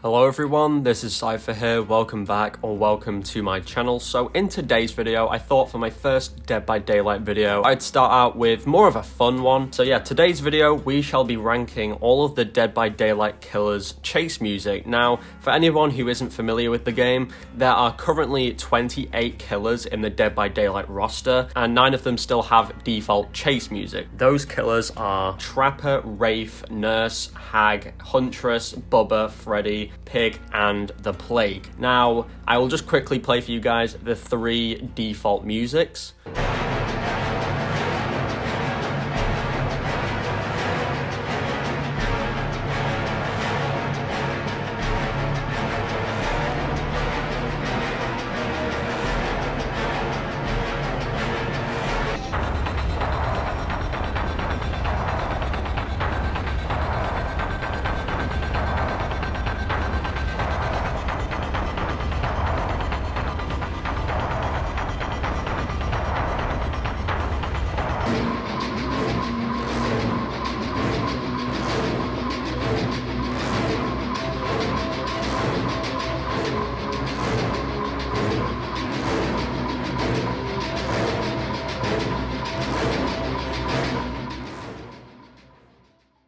Hello everyone, this is Zypha here, welcome back or welcome to my channel. So in today's video, I thought for my first Dead by Daylight video, I'd start out with more of a fun one. So yeah, today's video, we shall be ranking all of the Dead by Daylight killers' chase music. Now, for anyone who isn't familiar with the game, there are currently 28 killers in the Dead by Daylight roster, and 9 of them still have default chase music. Those killers are Trapper, Wraith, Nurse, Hag, Huntress, Bubba, Freddy, Pig, and the Plague. Now, I will just quickly play for you guys the 3 default musics.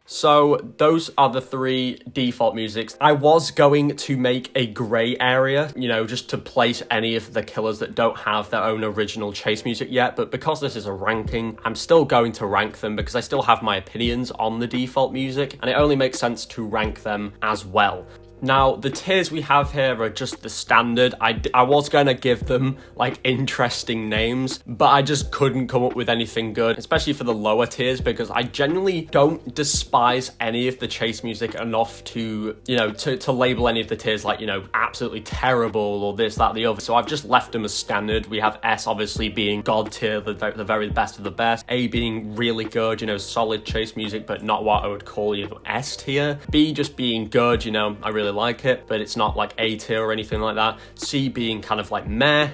So those are the 3 default musics. I was going to make a grey area, you know, just to place any of the killers that don't have their own original chase music yet, but because this is a ranking, I'm still going to rank them because I still have my opinions on the default music, and it only makes sense to rank them as well. Now, the tiers we have here are just the standard. I was going to give them, like, interesting names, but I just couldn't come up with anything good, especially for the lower tiers, because I genuinely don't despise any of the chase music enough to, you know, to label any of the tiers like, you know, absolutely terrible or this, that, the other. So I've just left them as standard. We have S obviously being God tier, the very best of the best. A being really good, you know, solid chase music, but not what I would call, you know, S tier. B just being good, you know, I really like it, but it's not like A tier or anything like that. C being kind of like meh,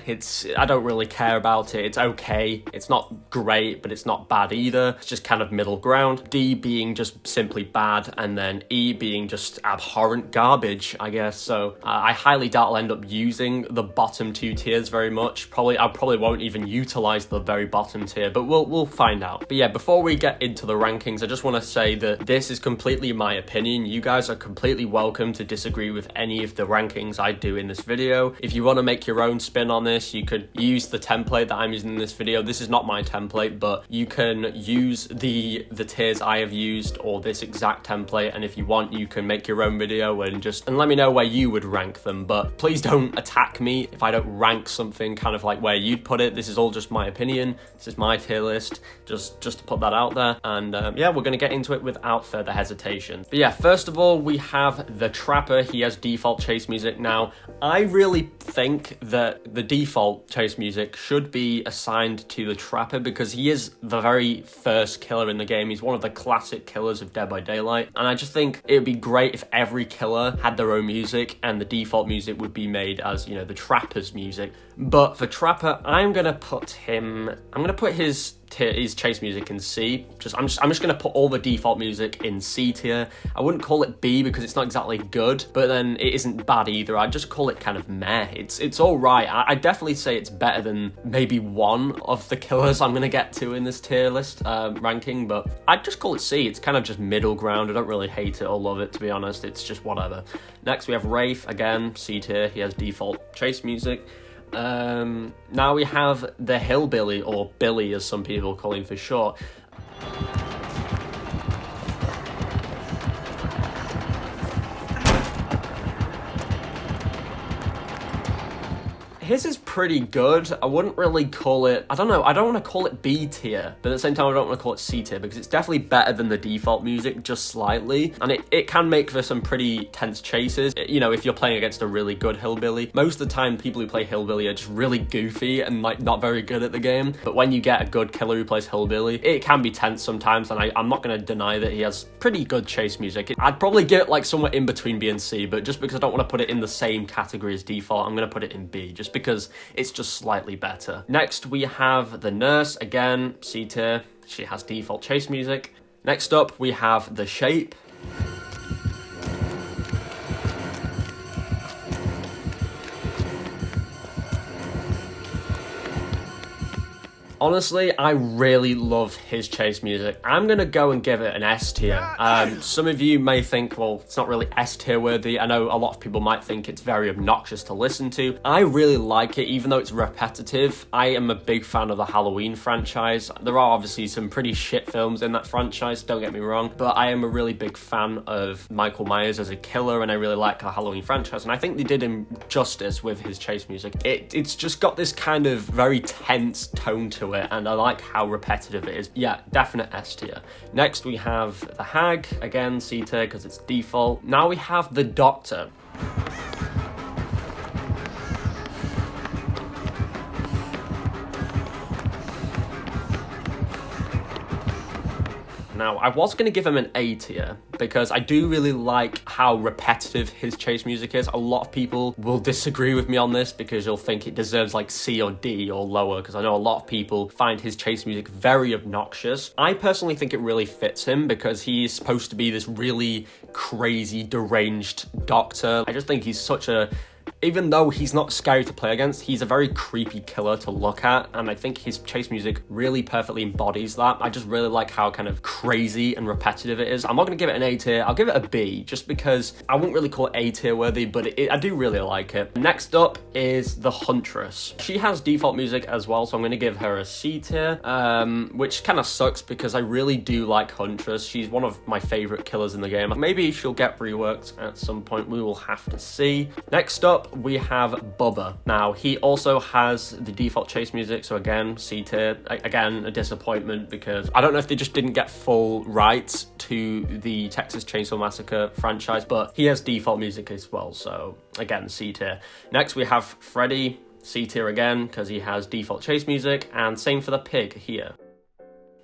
I don't really care about it, it's okay, it's not great, but it's not bad either, it's just kind of middle ground. D being just simply bad, and then E being just abhorrent garbage, I guess. So I highly doubt I'll end up using the bottom 2 tiers very much. I probably won't even utilize the very bottom tier, but we'll find out. But yeah, before we get into the rankings, I just want to say that this is completely my opinion. You guys are completely welcome to disagree with any of the rankings I do in this video. If you want to make your own spin on this, you could use the template that I'm using in this video. This is not my template, but you can use the tiers I have used or this exact template, and if you want, you can make your own video and let me know where you would rank them. But please don't attack me if I don't rank something kind of like where you'd put it. This is all just my opinion. This is my tier list, just to put that out there. And yeah, we're going to get into it without further hesitation. But yeah, first of all, we have the Trapper. He has default chase music. Now, I really think that the default chase music should be assigned to the Trapper because he is the very first killer in the game. He's one of the classic killers of Dead by Daylight, and I just think it would be great if every killer had their own music and the default music would be made as, you know, the Trapper's music. But for Trapper, I'm gonna put his chase music in C. I'm just gonna put all the default music in C tier. I wouldn't call it B because it's not exactly good, but then it isn't bad either. I'd just call it kind of meh. It's all right. I'd definitely say it's better than maybe one of the killers I'm gonna get to in this tier list ranking, but I'd just call it C. It's kind of just middle ground. I don't really hate it or love it, to be honest. It's just whatever. Next we have Wraith, again, C tier. He has default chase music. Now we have the Hillbilly, or Billy as some people call him for short. His is pretty good. I wouldn't really call it, I don't know, I don't want to call it B tier, but at the same time I don't want to call it C tier because it's definitely better than the default music, just slightly, and it can make for some pretty tense chases, you know, if you're playing against a really good Hillbilly. Most of the time people who play Hillbilly are just really goofy and like not very good at the game, but when you get a good killer who plays Hillbilly, it can be tense sometimes, and I'm not going to deny that he has pretty good chase music. I'd probably give it like somewhere in between B and C, but just because I don't want to put it in the same category as default, I'm going to put it in B, just because it's just slightly better. Next, we have the Nurse, again, C tier. She has default chase music. Next up, we have the Shape. Honestly, I really love his chase music. I'm gonna go and give it an S tier. Some of you may think, well, it's not really S tier worthy. I know a lot of people might think it's very obnoxious to listen to. I really like it, even though it's repetitive. I am a big fan of the Halloween franchise. There are obviously some pretty shit films in that franchise, don't get me wrong, but I am a really big fan of Michael Myers as a killer, and I really like the Halloween franchise, and I think they did him justice with his chase music. It's just got this kind of very tense tone to it, and I like how repetitive it is. Yeah, definite S tier. Next we have the Hag, again C tier because it's default. Now we have the Doctor. Now, I was going to give him an A tier because I do really like how repetitive his chase music is. A lot of people will disagree with me on this because you'll think it deserves like C or D or lower, because I know a lot of people find his chase music very obnoxious. I personally think it really fits him because he's supposed to be this really crazy, deranged doctor. I just think he's such a... Even though he's not scary to play against, he's a very creepy killer to look at, and I think his chase music really perfectly embodies that. I just really like how kind of crazy and repetitive it is. I'm not going to give it an A tier, I'll give it a B, just because I wouldn't really call it A tier worthy, but I do really like it. Next up is the Huntress. She has default music as well, so I'm going to give her a C tier, which kind of sucks because I really do like Huntress. She's one of my favourite killers in the game. Maybe she'll get reworked at some point, we will have to see. Next up, we have Bubba. Now, he also has the default chase music, so again, C tier. Again, a disappointment because I don't know if they just didn't get full rights to the Texas Chainsaw Massacre franchise, but he has default music as well, so again, C tier. Next, we have Freddy, C tier again, because he has default chase music, and same for the pig here.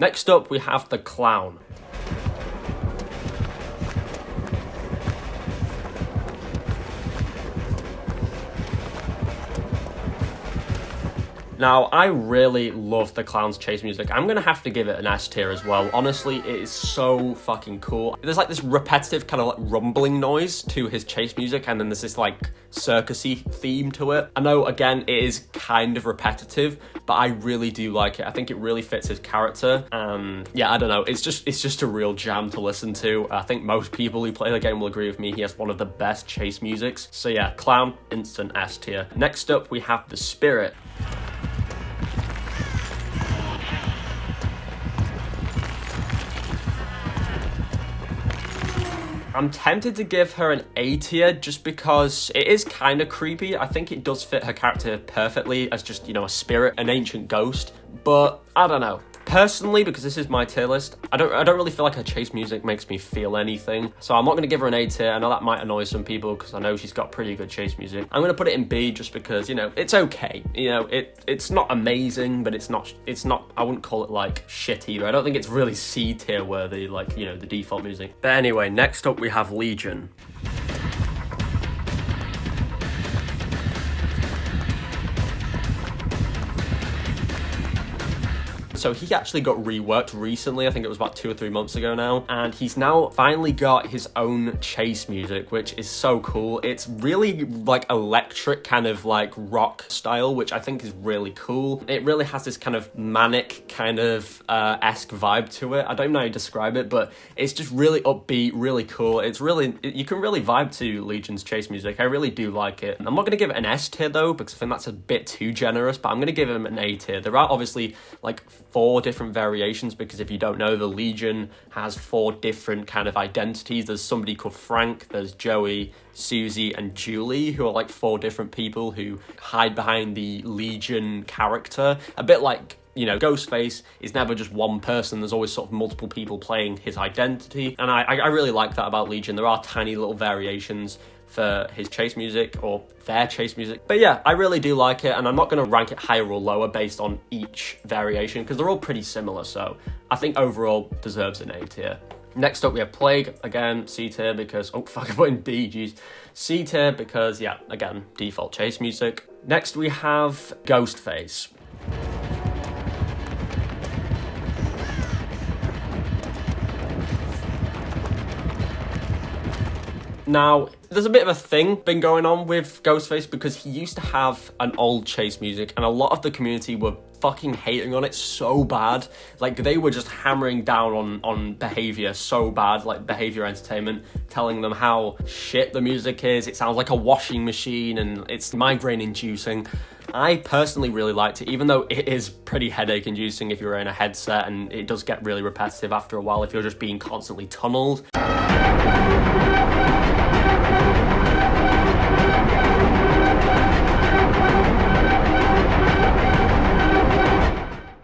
Next up, we have the Clown. Now, I really love the Clown's chase music. I'm gonna have to give it an S tier as well. Honestly, it is so fucking cool. There's like this repetitive kind of like rumbling noise to his chase music, and then there's this like circusy theme to it. I know, again, it is kind of repetitive, but I really do like it. I think it really fits his character, and yeah, I don't know. It's just a real jam to listen to. I think most people who play the game will agree with me. He has one of the best chase musics. So yeah, Clown, instant S tier. Next up, we have the Spirit. I'm tempted to give her an A tier just because it is kind of creepy. I think it does fit her character perfectly as just, you know, a spirit, an ancient ghost, but I don't know. Personally, because this is my tier list, I don't really feel like her chase music makes me feel anything. So I'm not going to give her an A tier. I know that might annoy some people because I know she's got pretty good chase music. I'm going to put it in B just because, you know, it's okay. You know, it's not amazing, but it's not, I wouldn't call it like shit either. I don't think it's really C tier worthy, like, you know, the default music. But anyway, next up we have Legion. So he actually got reworked recently, I think it was about 2 or 3 months ago now, and he's now finally got his own chase music, which is so cool. It's really like electric kind of like rock style, which I think is really cool. It really has this kind of manic kind of esque vibe to it. I don't know how to describe it, but it's just really upbeat, really cool. It's really, you can really vibe to Legion's chase music. I really do like it. I'm not going to give it an S tier though, because I think that's a bit too generous, but I'm going to give him an A tier. There are obviously like 4 different variations, because if you don't know, the Legion has 4 different kind of identities. There's somebody called Frank, there's Joey, Susie, and Julie, who are like 4 different people who hide behind the Legion character. A bit like, you know, Ghostface is never just one person. There's always sort of multiple people playing his identity. And I really like that about Legion. There are tiny little variations for his chase music, or their chase music. But yeah, I really do like it, and I'm not going to rank it higher or lower based on each variation, because they're all pretty similar, so I think overall deserves an A tier. Next up we have Plague, again, C tier because, oh fuck, I put in D, jeez. C tier because, yeah, again, default chase music. Next we have Ghostface. Now, there's a bit of a thing been going on with Ghostface because he used to have an old chase music, and a lot of the community were fucking hating on it so bad. Like, they were just hammering down on Behaviour so bad, like Behaviour Entertainment, telling them how shit the music is. It sounds like a washing machine and it's migraine inducing. I personally really liked it, even though it is pretty headache inducing if you're wearing a headset, and it does get really repetitive after a while if you're just being constantly tunneled.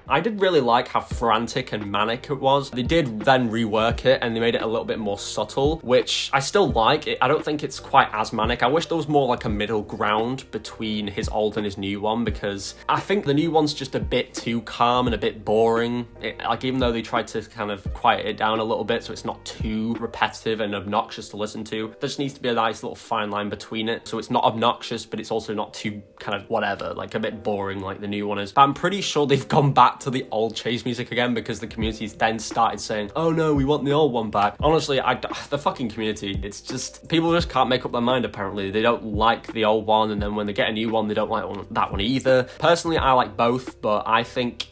I did really like how frantic and manic it was. They did then rework it and they made it a little bit more subtle, which I still like. I don't think it's quite as manic. I wish there was more like a middle ground between his old and his new one, because I think the new one's just a bit too calm and a bit boring. Like, even though they tried to kind of quiet it down a little bit so it's not too repetitive and obnoxious to listen to, there just needs to be a nice little fine line between it. So it's not obnoxious, but it's also not too kind of whatever, like a bit boring like the new one is. But I'm pretty sure they've gone back to the old chase music again, because the community's then started saying, oh no, we want the old one back. Honestly, the fucking community, it's just, people just can't make up their mind apparently. They don't like the old one, and then when they get a new one, they don't like that one either. Personally, I like both, but I think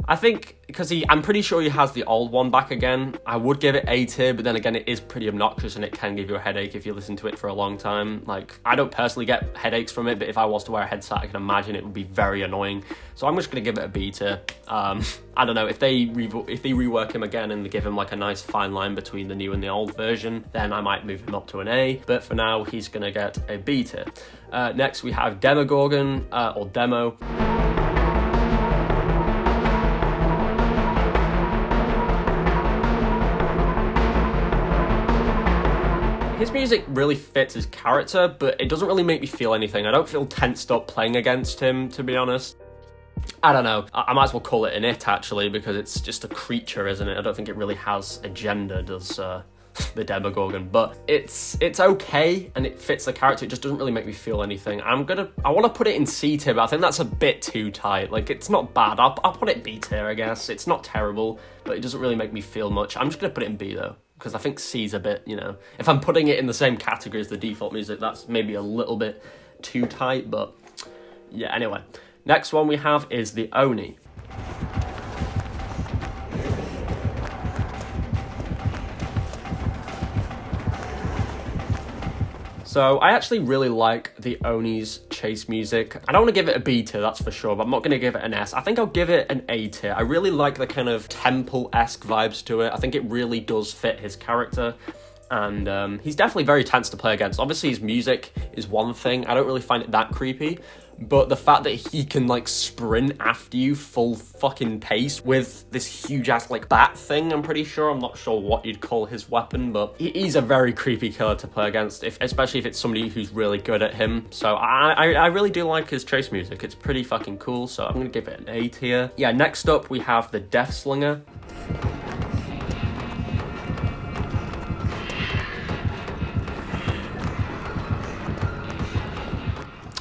because I'm pretty sure he has the old one back again, I would give it A tier, but then again, it is pretty obnoxious and it can give you a headache if you listen to it for a long time. Like, I don't personally get headaches from it, but if I was to wear a headset, I can imagine it would be very annoying. So I'm just gonna give it a B tier. I don't know, if they rework him again and they give him like a nice fine line between the new and the old version, then I might move him up to an A, but for now, he's gonna get a B tier. Next, we have Demogorgon, or Demo. His music really fits his character, but it doesn't really make me feel anything. I don't feel tensed up playing against him, to be honest. I don't know. I might as well call it an it, actually, because it's just a creature, isn't it? I don't think it really has a gender, does the Demogorgon, but it's okay and it fits the character. It just doesn't really make me feel anything. I want to put it in C tier, but I think that's a bit too tight. Like, it's not bad. I'll put it B tier, I guess. It's not terrible, but it doesn't really make me feel much. I'm just gonna put it in B though, because I think C's a bit, you know, if I'm putting it in the same category as the default music, that's maybe a little bit too tight, but yeah, anyway. Next one we have is the Oni. So I actually really like the Oni's chase music. I don't want to give it a B tier, that's for sure, but I'm not going to give it an S. I think I'll give it an A tier. I really like the kind of temple-esque vibes to it. I think it really does fit his character. And he's definitely very tense to play against. Obviously, his music is one thing. I don't really find it that creepy. But the fact that he can, like, sprint after you full fucking pace with this huge-ass, like, bat thing, I'm pretty sure. I'm not sure what you'd call his weapon, but he's a very creepy killer to play against, especially if it's somebody who's really good at him. So I really do like his chase music. It's pretty fucking cool, so I'm gonna give it an A tier. Yeah, next up, we have the Deathslinger.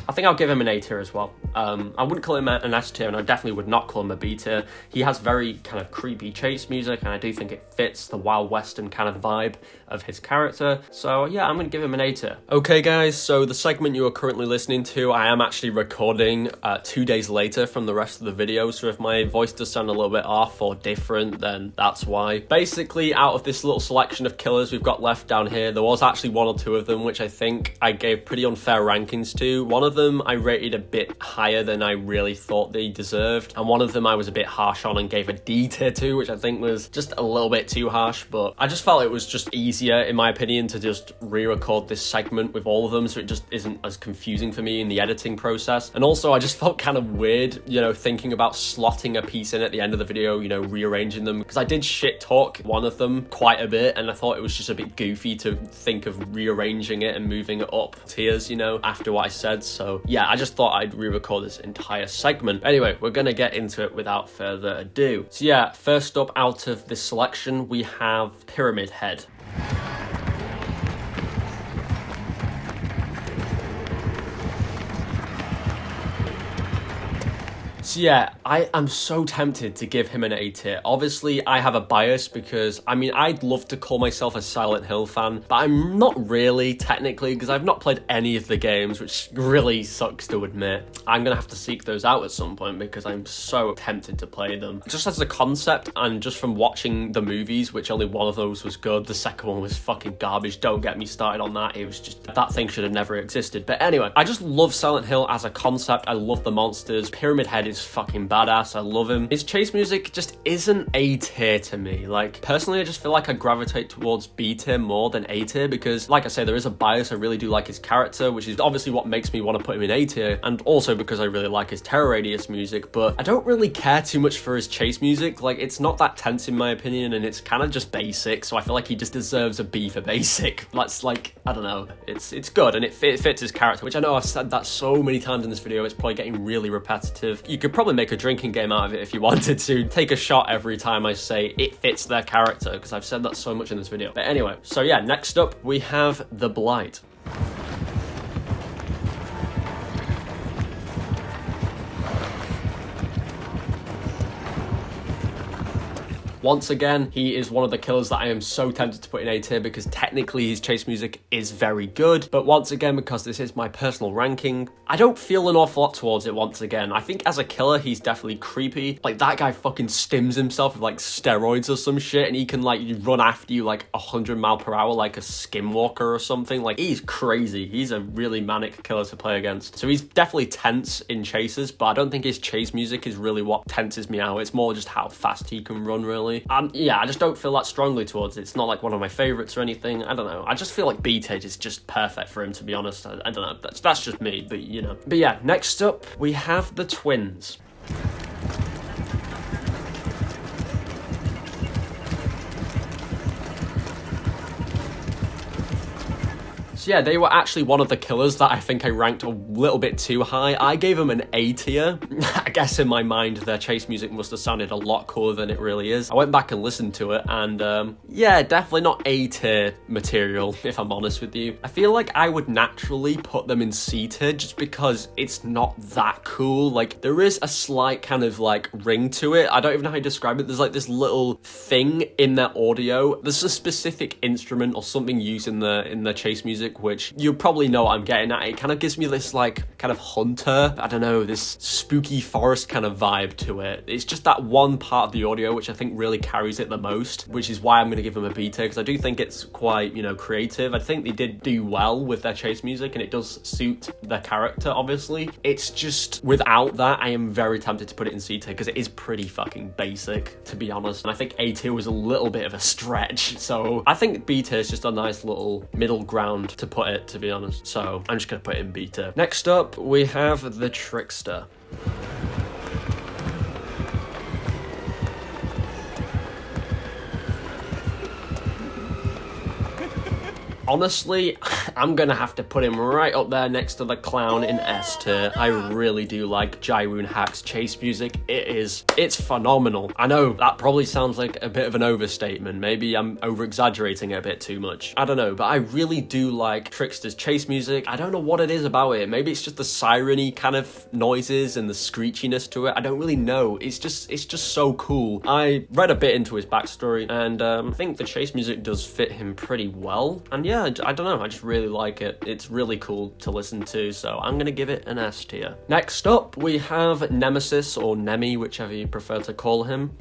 I think I'll give him an A tier as well. I wouldn't call him an S tier, and I definitely would not call him a B tier. He has very kind of creepy chase music, and I do think it fits the Wild Western kind of vibe of his character. So yeah, I'm gonna give him an A tier. Okay guys, so the segment you are currently listening to, I am actually recording 2 days later from the rest of the video, so if my voice does sound a little bit off or different, then that's why. Basically, out of this little selection of killers we've got left down here, there was actually one or two of them which I think I gave pretty unfair rankings to. One of them I rated a bit higher than I really thought they deserved, and one of them I was a bit harsh on and gave a D tier to, which I think was just a little bit too harsh, but I just felt it was just easier, in my opinion, to just re-record this segment with all of them so it just isn't as confusing for me in the editing process. And also, I just felt kind of weird, you know, thinking about slotting a piece in at the end of the video, you know, rearranging them, because I did shit talk one of them quite a bit, and I thought it was just a bit goofy to think of rearranging it and moving it up tiers, you know, after what I said. So yeah, I just thought I'd re-record this entire segment. Anyway, we're gonna get into it without further ado. So yeah, first up out of this selection, we have Pyramid Head. So yeah, I am so tempted to give him an A tier. Obviously, I have a bias because, I mean, I'd love to call myself a Silent Hill fan, but I'm not really, technically, because I've not played any of the games, which really sucks to admit. I'm gonna have to seek those out at some point because I'm so tempted to play them. Just as a concept, and just from watching the movies, which only one of those was good, the second one was fucking garbage. Don't get me started on that. It was just, that thing should have never existed. But anyway, I just love Silent Hill as a concept. I love the monsters. Pyramid Head is fucking badass. I love him. His chase music just isn't A tier to me. Like, personally, I just feel like I gravitate towards B tier more than A tier because, like I say, there is a bias. I really do like his character, which is obviously what makes me want to put him in A tier, and also because I really like his Terror Radius music, but I don't really care too much for his chase music. Like, it's not that tense in my opinion, and it's kind of just basic, so I feel like he just deserves a B for basic. That's like, I don't know, it's good, and it fits his character, which I know I've said that so many times in this video, it's probably getting really repetitive. You could probably make a drinking game out of it if you wanted to. Take a shot every time I say it fits their character, because I've said that so much in this video. But anyway, so yeah, next up we have the Blight. Once again, he is one of the killers that I am so tempted to put in A tier because technically his chase music is very good. But once again, because this is my personal ranking, I don't feel an awful lot towards it once again. I think as a killer, he's definitely creepy. Like, that guy fucking stims himself with like steroids or some shit, and he can like run after you like 100 miles per hour like a skinwalker or something. Like, he's crazy. He's a really manic killer to play against. So he's definitely tense in chases, but I don't think his chase music is really what tenses me out. It's more just how fast he can run, really. Yeah, I just don't feel that strongly towards it. It's not like one of my favorites or anything. I don't know. I just feel like B tier is just perfect for him, to be honest. I don't know. That's just me, but you know. But yeah, next up we have the twins. So yeah, they were actually one of the killers that I think I ranked a little bit too high. I gave them an A tier. I guess in my mind, their chase music must have sounded a lot cooler than it really is. I went back and listened to it, and yeah, definitely not A tier material, if I'm honest with you. I feel like I would naturally put them in C tier just because it's not that cool. Like, there is a slight kind of like ring to it. I don't even know how to describe it. There's like this little thing in their audio. There's a specific instrument or something used in the chase music, which you probably know what I'm getting at. It kind of gives me this like kind of hunter, I don't know, this spooky forest kind of vibe to it. It's just that one part of the audio which I think really carries it the most, which is why I'm going to give them a B tier, because I do think it's quite, you know, creative. I think they did do well with their chase music and it does suit their character, obviously. It's just, without that, I am very tempted to put it in C tier because it is pretty fucking basic, to be honest. And I think A tier was a little bit of a stretch. So I think B tier is just a nice little middle ground to put it, to be honest. So I'm just gonna put it in B tier. Next up, we have the Trickster. Honestly, I'm gonna have to put him right up there next to the clown in S tier. I really do like Jaiwoon Hak's chase music. It's phenomenal. I know that probably sounds like a bit of an overstatement. Maybe I'm over-exaggerating it a bit too much. I don't know, but I really do like Trickster's chase music. I don't know what it is about it. Maybe it's just the siren-y kind of noises and the screechiness to it. I don't really know. It's just so cool. I read a bit into his backstory, and I think the chase music does fit him pretty well. And yeah, I don't know, I just really like it. It's really cool to listen to, so I'm gonna give it an S tier. Next up, we have Nemesis, or Nemi, whichever you prefer to call him.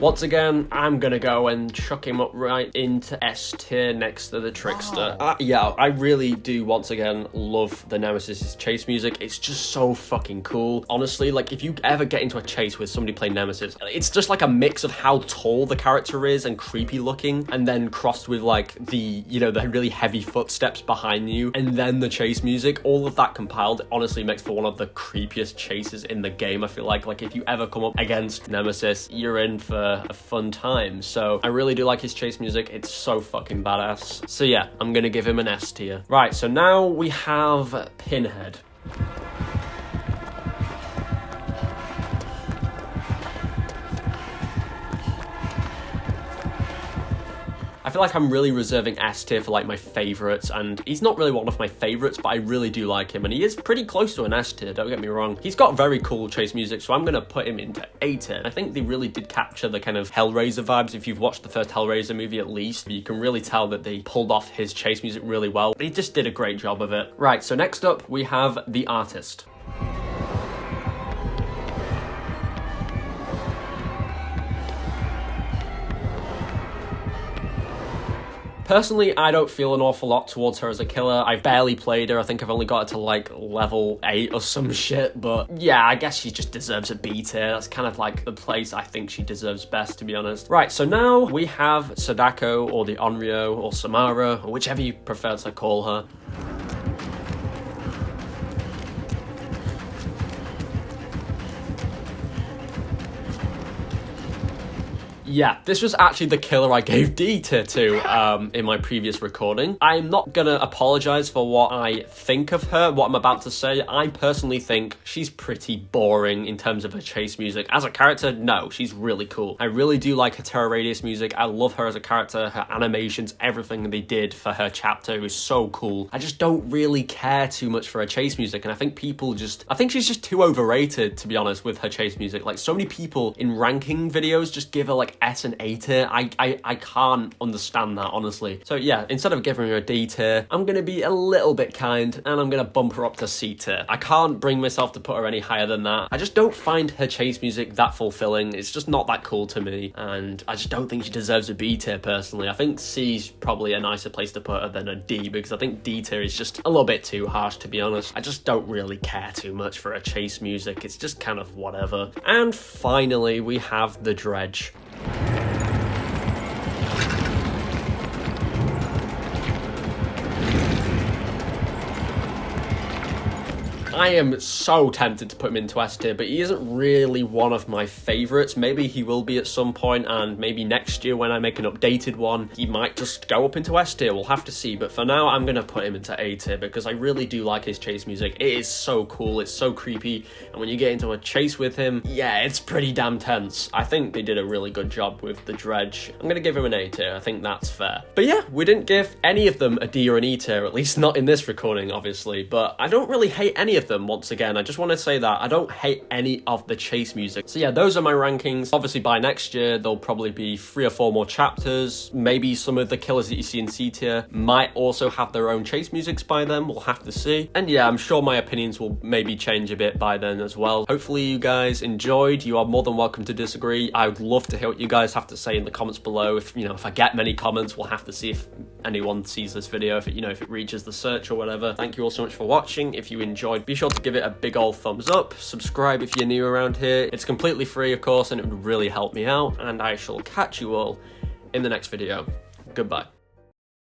Once again, I'm gonna go and chuck him up right into S tier next to the Trickster. Wow. Yeah, I really do, once again, love the Nemesis chase music. It's just so fucking cool. Honestly, like, if you ever get into a chase with somebody playing Nemesis, it's just like a mix of how tall the character is and creepy looking, and then crossed with like the, you know, the really heavy footsteps behind you, and then the chase music. All of that compiled honestly makes for one of the creepiest chases in the game, I feel like. Like, if you ever come up against Nemesis, you're in for a fun time. So I really do like his chase music. It's so fucking badass. So yeah, I'm gonna give him an S tier. Right, so now we have Pinhead. I feel like I'm really reserving S tier for like my favorites, and he's not really one of my favorites, but I really do like him, and he is pretty close to an S tier, don't get me wrong. He's got very cool chase music, so I'm gonna put him into A tier. I think they really did capture the kind of Hellraiser vibes. If you've watched the first Hellraiser movie at least, you can really tell that they pulled off his chase music really well. They just did a great job of it. Right, so next up we have the artist. Personally, I don't feel an awful lot towards her as a killer. I've barely played her. I think I've only got her to like level 8 or some shit, but yeah, I guess she just deserves a B tier. That's kind of like the place I think she deserves best, to be honest. Right, so now we have Sadako, or the Onryō, or Samara, or whichever you prefer to call her. Yeah, this was actually the killer I gave D tier to in my previous recording. I'm not gonna apologize for what I think of her, what I'm about to say. I personally think she's pretty boring in terms of her chase music. As a character, no, she's really cool. I really do like her Terror Radius music. I love her as a character, her animations, everything they did for her chapter was so cool. I just don't really care too much for her chase music, and I think I think she's just too overrated, to be honest, with her chase music. Like, so many people in ranking videos just give her like S and A tier. I can't understand that, honestly. So yeah, instead of giving her a D tier, I'm gonna be a little bit kind and I'm gonna bump her up to C tier. I can't bring myself to put her any higher than that. I just don't find her chase music that fulfilling. It's just not that cool to me, and I just don't think she deserves a B tier personally. I think C's probably a nicer place to put her than a D, because I think D tier is just a little bit too harsh, to be honest. I just don't really care too much for her chase music. It's just kind of whatever. And finally, we have the Dredge. I am so tempted to put him into S tier, but he isn't really one of my favorites. Maybe he will be at some point, and maybe next year when I make an updated one, he might just go up into S tier. We'll have to see, but for now, I'm gonna put him into A tier because I really do like his chase music. It is so cool, it's so creepy, and when you get into a chase with him, yeah, it's pretty damn tense. I think they did a really good job with the Dredge. I'm gonna give him an A tier, I think that's fair. But yeah, we didn't give any of them a D or an E tier, at least not in this recording, obviously, but I don't really hate any of them. Once again, I just want to say that I don't hate any of the chase music. So yeah, those are my rankings. Obviously by next year there'll probably be 3 or 4 more chapters. Maybe some of the killers that you see in C tier might also have their own chase musics by then. We'll have to see. And yeah, I'm sure my opinions will maybe change a bit by then as well. Hopefully you guys enjoyed. You are more than welcome to disagree. I would love to hear what you guys have to say in the comments below. If I get many comments, we'll have to see if anyone sees this video, if it reaches the search or whatever. Thank you all so much for watching. If you enjoyed, be sure to give it a big old thumbs up. Subscribe if you're new around here. It's completely free, of course, and it would really help me out. And I shall catch you all in the next video. Goodbye.